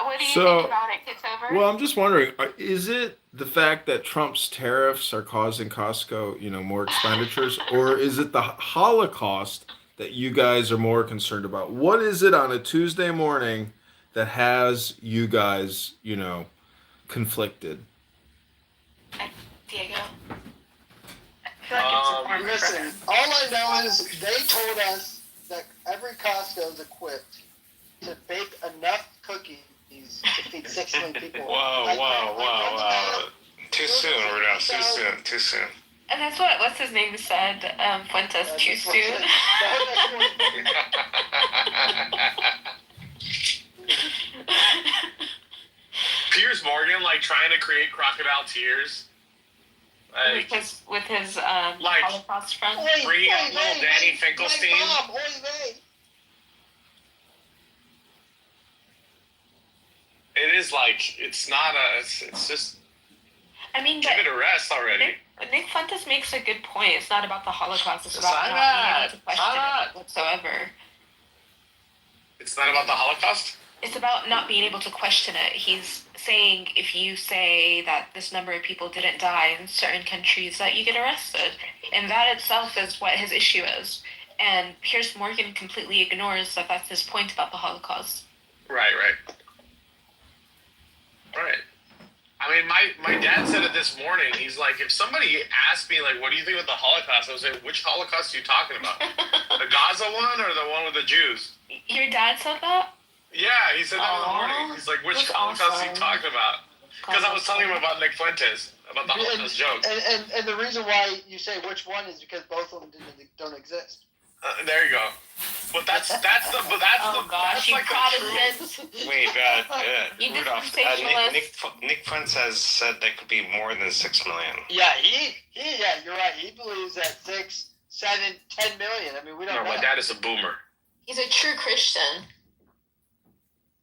What do you think about it, Kitover? Well, I'm just wondering, is it the fact that Trump's tariffs are causing Costco, more expenditures, or is it the Holocaust that you guys are more concerned about? What is it on a Tuesday morning that has you guys, conflicted? Diego? Listen, all I know is they told us that every Costco is equipped to bake enough cookies to feed 6 million people. Whoa. Too soon, Rudolph. Too soon. And that's what's his name said, Fuentes, too soon. Piers Morgan, trying to create crocodile tears. With his Holocaust friend. Bringing out little Danny Finkelstein. It is it's not it's just. I mean, give it a rest already. Nick Fuentes makes a good point. It's not about the Holocaust. It's about not being able to question it whatsoever. It's not about the Holocaust? It's about not being able to question it. He's saying if you say that this number of people didn't die in certain countries, that you get arrested. And that itself is what his issue is. And Piers Morgan completely ignores that that's his point about the Holocaust. Right. I mean, my dad said it this morning. He's like, if somebody asked me, what do you think about the Holocaust? I was like, which Holocaust are you talking about? The Gaza one or the one with the Jews? Your dad said that? Yeah, he said that in the morning. He's like, which Holocaust are you talking about? Because I was telling him about Nick Fuentes, about the Holocaust joke. And the reason why you say which one is because both of them don't exist. There you go. But that's the gosh, you Protestants. Wait, You Rudolph, Nick Fuentes has said there could be more than 6 million. Yeah, you're right. He believes that 6, 7, 10 million. I mean, we don't know. My dad is a boomer. He's a true Christian.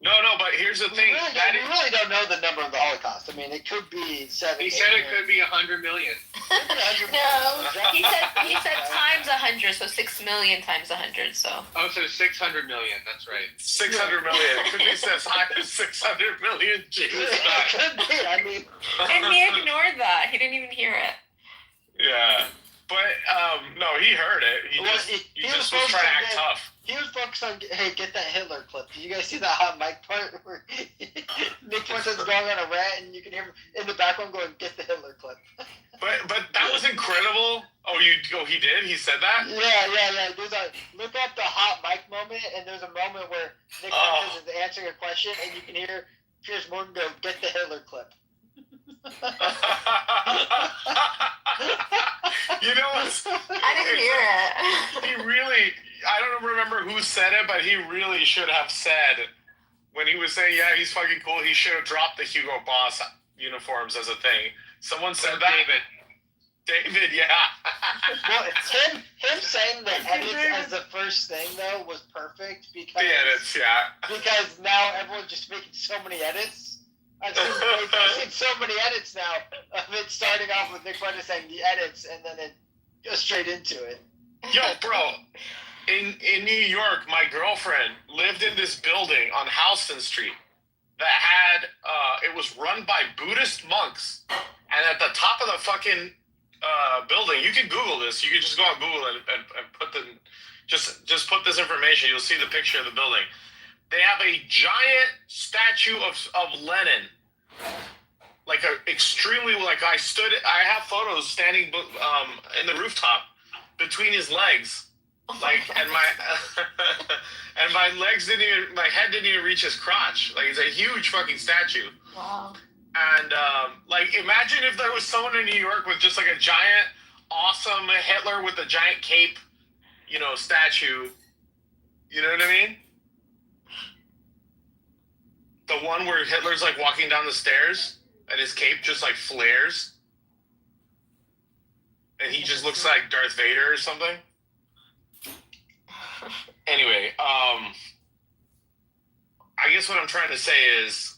No, but here's the thing. We really don't know the number of the Holocaust. I mean, it could be 7. He said it could be 100 million. No, he said times 100, so 6 million times 100. So. Oh, so 600 million. That's right. 600 million. It could be as high as 600 million. Jesus. It could be. I mean. And he ignored that. He didn't even hear it. Yeah, but no, he heard it. He just was trying to act tough. He was focused on, get that Hitler clip. Did you guys see that hot mic part where Nick Fuentes is going on a rant and you can hear him in the background going, get the Hitler clip. But that was incredible. He did? He said that? Yeah. Look up the hot mic moment, and there's a moment where Nick Fuentes is answering a question and you can hear Piers Morgan go, get the Hitler clip. You know what? I didn't hear it. He really, I don't remember who said it, but he really should have said, when he was saying, yeah, he's fucking cool, he should have dropped the Hugo Boss uniforms as a thing. Someone said that. David, yeah. Well, him saying the edits as the first thing, though, was perfect because... The edits, yeah. Because now everyone's just making so many edits. I've seen so many edits now of it starting off with Nick Fuentes saying the edits and then it goes straight into it. Yo, bro, in New York, my girlfriend lived in this building on Houston Street that had, it was run by Buddhist monks. And at the top of the fucking building, you can Google this. You can just go on Google and put just put this information. You'll see the picture of the building. They have a giant statue of Lenin, I have photos standing in the rooftop between his legs, and my legs my head didn't even reach his crotch. It's a huge fucking statue. Wow. And imagine if there was someone in New York with just a giant, awesome Hitler with a giant cape, statue. You know what I mean? The one where Hitler's walking down the stairs and his cape just flares. And he just looks like Darth Vader or something. Anyway, I guess what I'm trying to say is,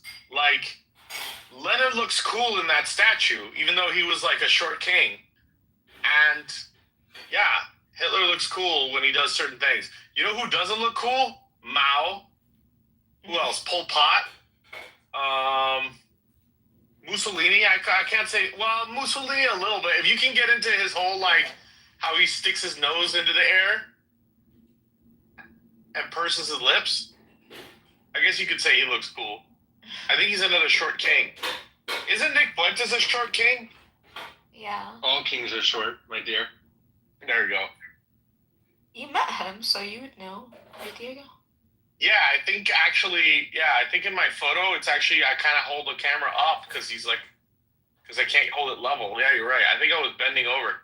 Lenin looks cool in that statue, even though he was a short king. And, yeah, Hitler looks cool when he does certain things. You know who doesn't look cool? Mao. Who else? Pol Pot. Mussolini. I can't say. Well, Mussolini a little bit. If you can get into his whole like how he sticks his nose into the air and purses his lips, I guess you could say he looks cool. I think he's another short king. Isn't Nick Fuentes a short king? Yeah. All kings are short, my dear. There you go. You met him, so you would know. Right, Diego? Yeah, I think actually, I think in my photo, it's actually, I kind of hold the camera up because he's like, because I can't hold it level. Yeah, you're right. I think I was bending over.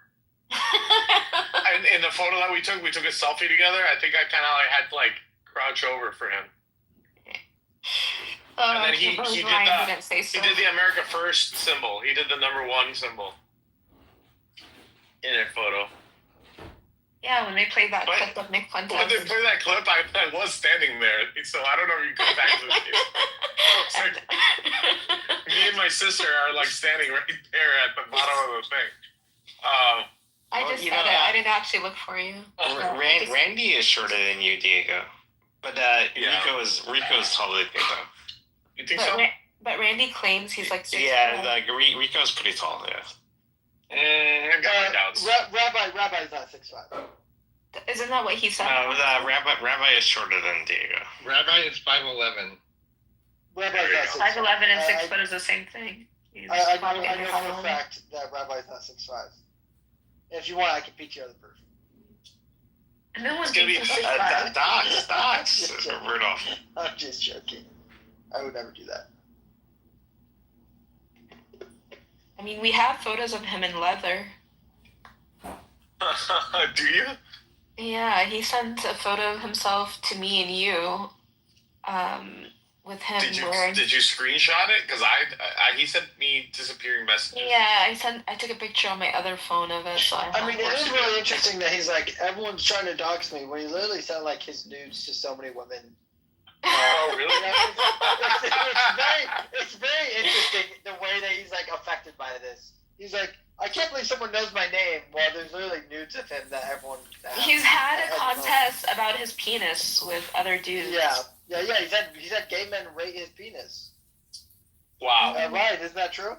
And in the photo that we took a selfie together. I think I kind of like had to like crouch over for him. And then he did the America First symbol. He did the #1 symbol in a photo. Yeah, when they played that clip of Nick Fuentes. When they played that clip, I was standing there, so I don't know if you go back to the video. Me and my sister are like standing right there at the bottom of the thing. I just said it. I didn't actually look for you. Randy is shorter than you, Diego. But Rico is totally big though. You think so? But Randy claims he's like 6'5". Yeah, like Rico's pretty tall. Yeah. I got my doubts. Rabbi's not 6'5". Isn't that what he said? No, Rabbi is shorter than Diego. Rabbi is 5'11". Rabbi's not 6'5". 5'11" and 6 foot is the same thing. I know for a fact that Rabbi's not 6'5". If you want, I can PTR the proof. No one's It's gonna be 6'5". Docs, Rudolph. I'm just joking. I would never do that. I mean, we have photos of him in leather. Do you? Yeah, he sent a photo of himself to me and you, with him wearing. Did you screenshot it? Because he sent me disappearing messages. Yeah, I took a picture on my other phone of it. So I mean, it is really interesting that he's like, everyone's trying to dox me, when he literally sent like his nudes to so many women. Oh, really? It's very interesting the way that he's like affected by this. He's like, I can't believe someone knows my name. While there's literally nudes of him that everyone. He's had a contest about his penis with other dudes. Yeah. He's had gay men rate his penis. Wow. Right? Isn't that true?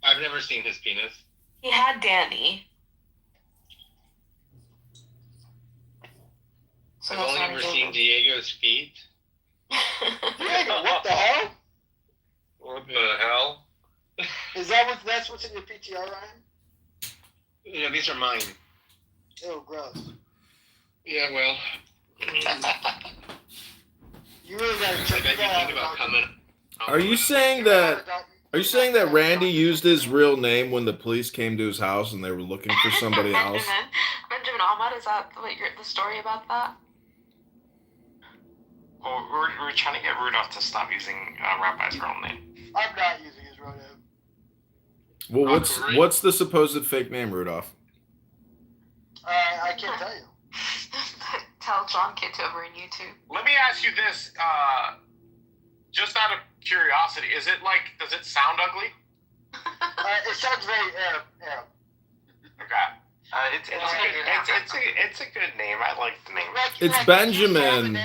I've never seen his penis. He had Danny. So I've only ever seen Diego's feet. Diego, what the hell? What the hell? That's what's in your PTR, Ryan? Yeah, these are mine. Ew, gross. Yeah, well. You really gotta check I bet you think about coming. Are you saying that Randy used his real name when the police came to his house and they were looking for somebody else? Benjamin Ahmad, is that the story about that? Well, we're trying to get Rudolph to stop using Rabbi's real name. I'm not using his real name. Well, what's the supposed fake name, Rudolph? I can't tell you. Tell John Kitover on YouTube. Let me ask you this, just out of curiosity, does it sound ugly? It sounds very Arab. Okay. It's a good name. I like the name. It's Benjamin.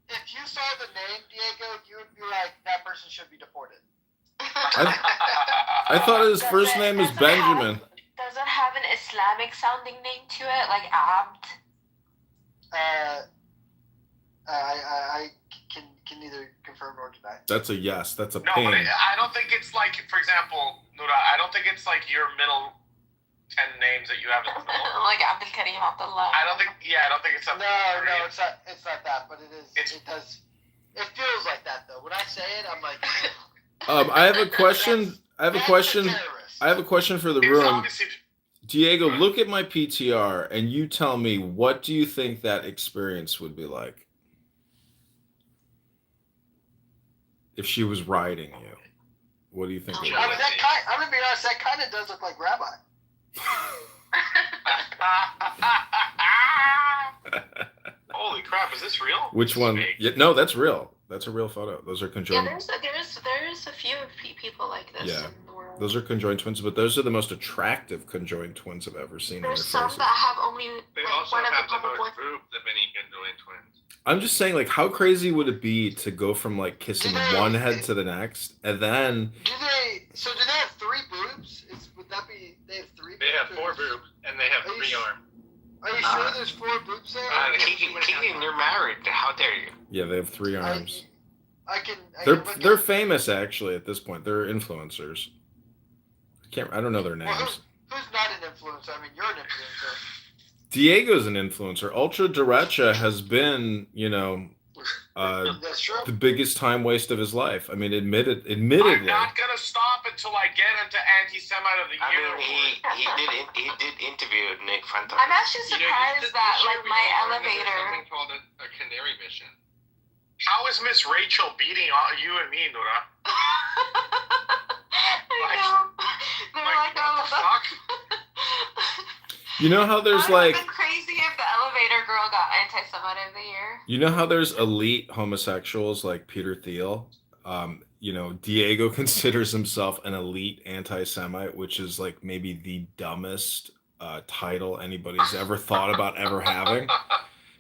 If you saw the name, Diego, you would be like, that person should be deported. I thought his first name was Benjamin. Does it have an Islamic sounding name to it, like Abd? I can neither confirm nor deny. That's a yes. That's a No, pain. but I don't think it's like, for example, Nura, I don't think it's like your middle 10 names that you have in the middle. Like Abdul Karim Abdullah. I don't think it's a. No, it's not that, but it does. It feels like that though. When I say it, I'm like. I have a question. I have a question for the room. Diego, look at my PTR and you tell me, what do you think that experience would be like if she was riding you? What do you think? I'm gonna be honest. That kind of does look like Rabbi. Holy crap! Is this real? Which one? Yeah, no, that's real. That's a real photo. Those are conjoined. Yeah, there's a few people like this in the world. Those are conjoined twins, but those are the most attractive conjoined twins I've ever seen. There's in some their faces. that have only They like, also one of have the the couple most boys. boobs of any conjoined twins. I'm just saying, like, how crazy would it be to go from like kissing one head to the next, and then Do they have 3 boobs? Would that be they have 3? They have 4 boobs and they have Are you 3 arms. Are you sure there's 4 boobs there? Keegan, you're married. How dare you? yeah, they have 3 arms. I can They're look famous actually at this point. They're influencers. I don't know their Well, names. who's not an influencer? I mean, you're an influencer. Diego's an influencer. Ultra Derecha has been, That's true. the biggest time waste of his life. I mean, admittedly. I'm not gonna stop until I get into anti-Semite of the I year. mean, he did interview Nick Fuentes. I'm actually surprised that This year like we my learned that elevator. There's something called a canary mission. How is Miss Rachel beating you and me, Nura? I know. They're like, what the fuck? You know how there's I would like, have been crazy if the elevator girl got anti-Semite of the year. you know how there's elite homosexuals like Peter Thiel? Diego considers himself an elite anti-Semite, which is like maybe the dumbest title anybody's ever thought about ever having.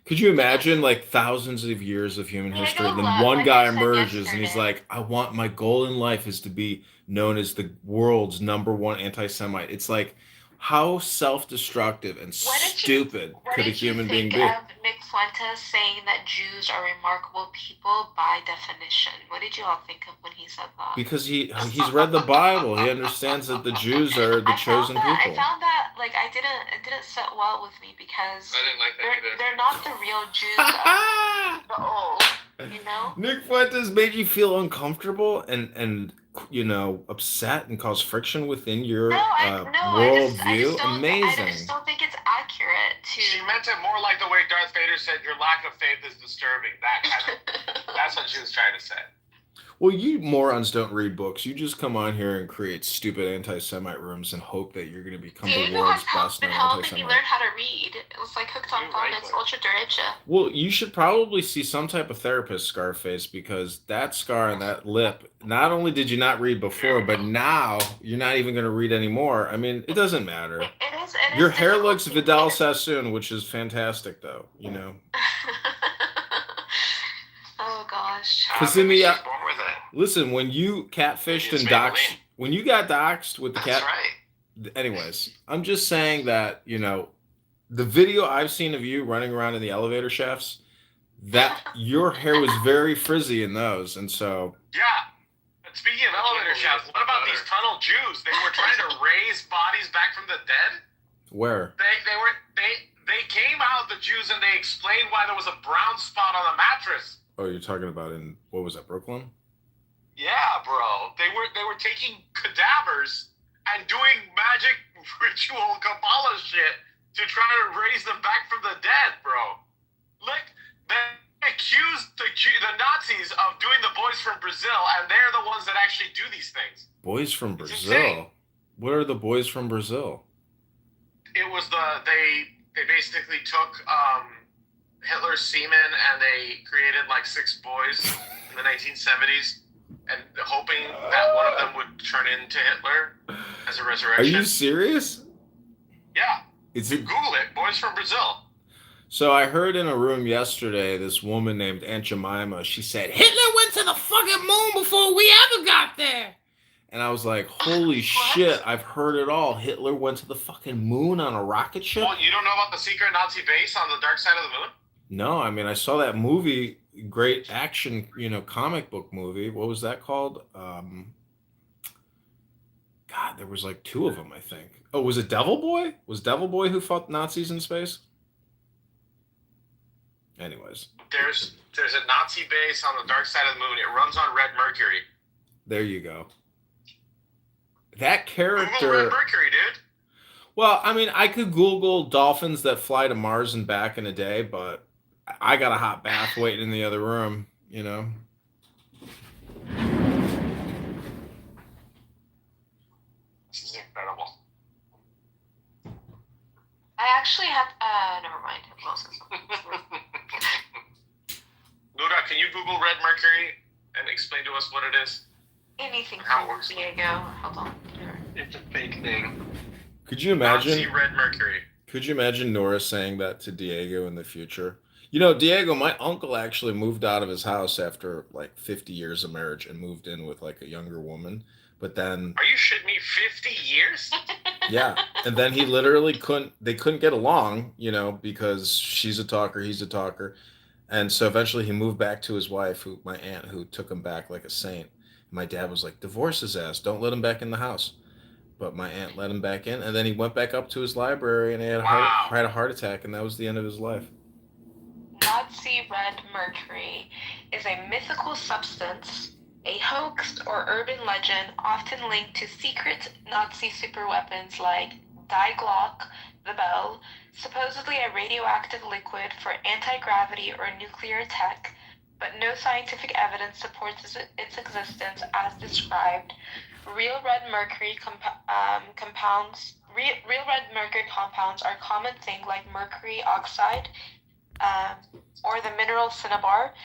Could you imagine like thousands of years of human history, and then one guy emerges and he's like, my goal in life is to be known as the world's #1 anti-Semite. It's like, how self-destructive and stupid could a human being be? What did you think of Nick Fuentes saying that Jews are remarkable people by definition? What did you all think of when he said that? Because he's read the Bible. He understands that the Jews are the chosen people. I found that like it didn't sit well with me because I didn't like that either. they're not the real Jews of the old, Nick Fuentes made you feel uncomfortable and upset and cause friction within your worldview. Amazing. I just don't think it's accurate to. She meant it more like the way Darth Vader said, "Your lack of faith is disturbing." That's what she was trying to say. Well, you morons don't read books. You just come on here and create stupid anti-Semite rooms and hope that you're going to become the world's best known helping you anti-Semite. learn how to read. It was like hooked on phone. It's ultra derecha. Well, you should probably see some type of therapist, Scarface, because that scar on that lip, not only did you not read before, but now you're not even going to read anymore. I mean, it doesn't matter. It is Your hair looks Vidal Sassoon, which is fantastic, though, Oh, gosh. Because listen, when you catfished and doxed, when you got doxed with the cat. That's right. Anyways, I'm just saying that, the video I've seen of you running around in the elevator shafts, that your hair was very frizzy in those, and so. Yeah. But speaking of elevator shafts, what about these tunnel Jews? They were trying to raise bodies back from the dead. Where? They came out, the Jews, and they explained why there was a brown spot on the mattress. Oh, you're talking about in, what was that, Brooklyn? Yeah, bro. They were taking cadavers and doing magic ritual Kabbalah shit to try to raise them back from the dead, bro. Look, they accused the Nazis of doing the boys from Brazil, and they're the ones that actually do these things. Boys from Brazil? What are the boys from Brazil? It was they basically took Hitler's semen and they created like 6 boys in the 1970s, and hoping that one of them would turn into Hitler as a resurrection. Are you serious? Yeah. Google it, boys from Brazil. So I heard in a room yesterday, this woman named Aunt Jemima, she said, Hitler went to the fucking moon before we ever got there. And I was like, holy shit, I've heard it all. Hitler went to the fucking moon on a rocket ship? Well, you don't know about the secret Nazi base on the dark side of the moon? No, I mean, I saw that movie, great action, comic book movie. What was that called? God, there was like 2 of them, I think. Oh, was it Devil Boy? Was Devil Boy who fought Nazis in space? Anyways. There's a Nazi base on the dark side of the moon. It runs on red mercury. There you go. That character. Google red mercury, dude. Well, I mean, I could Google dolphins that fly to Mars and back in a day, but I got a hot bath waiting in the other room, This is incredible. I actually had. Never mind. Luda, can you Google red mercury and explain to us what it is? Anything How it from works. Diego. Hold on. It's a fake thing. Could you imagine? Nazi red mercury. Could you imagine Nora saying that to Diego in the future? You know, Diego, my uncle actually moved out of his house after like 50 years of marriage and moved in with like a younger woman. But then, Are you shitting me? 50 years? yeah, and then he literally they couldn't get along, you know, because she's a talker, he's a talker. And so eventually he moved back to his wife, who my aunt, who took him back like a saint. My dad was like, divorce his ass, don't let him back in the house. But my aunt let him back in, and then he went back up to his library and he had had a heart attack, and that was the end of his life. Nazi red mercury is a mythical substance, a hoax or urban legend often linked to secret Nazi superweapons like Die Glock, the Bell, supposedly a radioactive liquid for anti-gravity or nuclear tech, but no scientific evidence supports its existence as described. Real red mercury compounds are common things like mercury oxide or the mineral cinnabar,